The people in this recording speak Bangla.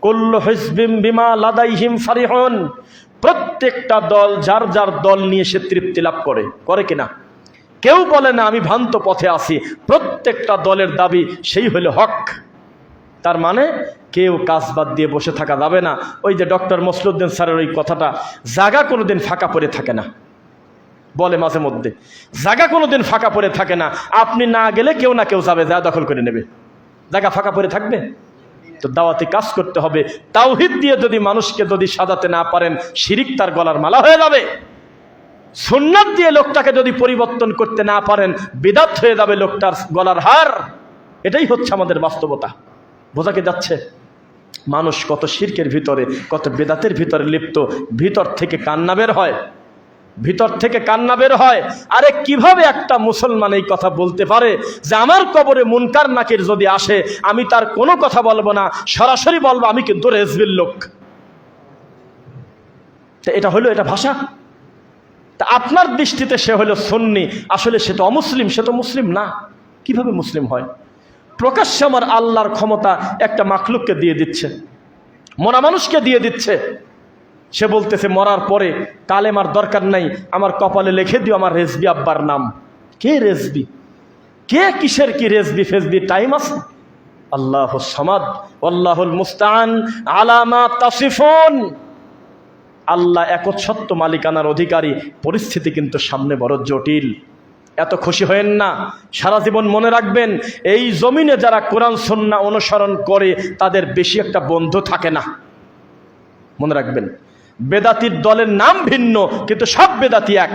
কুল্লু হিজবিম বিমা লাদাইহিম ফারিহুন, প্রত্যেকটা দল যার যার দল নিয়ে সে তৃপ্তি লাভ করে কিনা? কেউ বলে না আমি ভ্রান্ত পথে আছি, প্রত্যেকটা দলের দাবি সেই হলো হক। তার মানে কেউ কাজ বাদ দিয়ে বসে থাকা যাবে না। ওই যে ডক্টর মসলুদ্দিন স্যারের ওই কথাটা, জায়গা কোনোদিন ফাঁকা পড়ে থাকে না, বলে মাঝে মধ্যে, জায়গা কোনোদিন ফাঁকা পড়ে থাকে না। আপনি না গেলে কেউ না কেউ যাবে, যা দখল করে নেবে, জায়গা ফাঁকা পড়ে থাকবে। তো দাওয়াতে কাজ করতে হবে। তাওহীদ দিয়ে যদি মানুষকে যদি সাজাতে না পারেন, শিরিক তার গলার মালা হয়ে যাবে। সুন্নাত দিয়ে লোকটাকে যদি পরিবর্তন করতে না পারেন, বিদআত হয়ে যাবে লোকটার গলার হার। এটাই হচ্ছে আমাদের বাস্তবতা। বোঝা কি যাচ্ছে? মানুষ কত শিরকের ভিতরে, কত বেদাতের ভিতরে লিপ্ত, ভিতর থেকে কান্না বের হয়, ভিতর থেকে কান্না বের হয়। আরে কিভাবে একটা মুসলমান এই কথা বলতে পারে যে আমার কবরে মুনকার নাকির যদি আসে, আমি তার কোনো কথা বলবো না, সরাসরি বলবো আমি কিন্তু রেজবির লোক। এটা হলো, এটা ভাষা? তা আপনার দৃষ্টিতে সে হলো সুন্নি, আসলে সে তো অমুসলিম, সে তো মুসলিম না। কিভাবে মুসলিম হয়? প্রকাশ্যে আমার আল্লাহর ক্ষমতা একটা মাখলুককে দিয়ে দিচ্ছে, মরা মানুষকে দিয়ে দিচ্ছে। সে বলতেছে মরার পরে কালেমার দরকার নাই, আমার কপালে লিখে দিও আমার রেজবি আব্বার নাম। কে রেজবি? কে কিসের কি রেজবি ফেজবি টাইম আছে? আল্লাহুস সামাদ আল্লাহুল মুস্তাআন আলা মা তাসিফুন। আল্লাহ একচ্ছত্ব মালিকানার অধিকারী। পরিস্থিতি কিন্তু সামনে বড় জটিল। এত খুশি হয়েন না। সারা জীবন মনে রাখবেন, এই জমিনে যারা কোরআন সুন্নাহ অনুসরণ করে তাদের বেশি একটা বন্ধু থাকে না। মনে রাখবেন, বেদাতির দলের নাম ভিন্ন কিন্তু সব বেদাতি এক।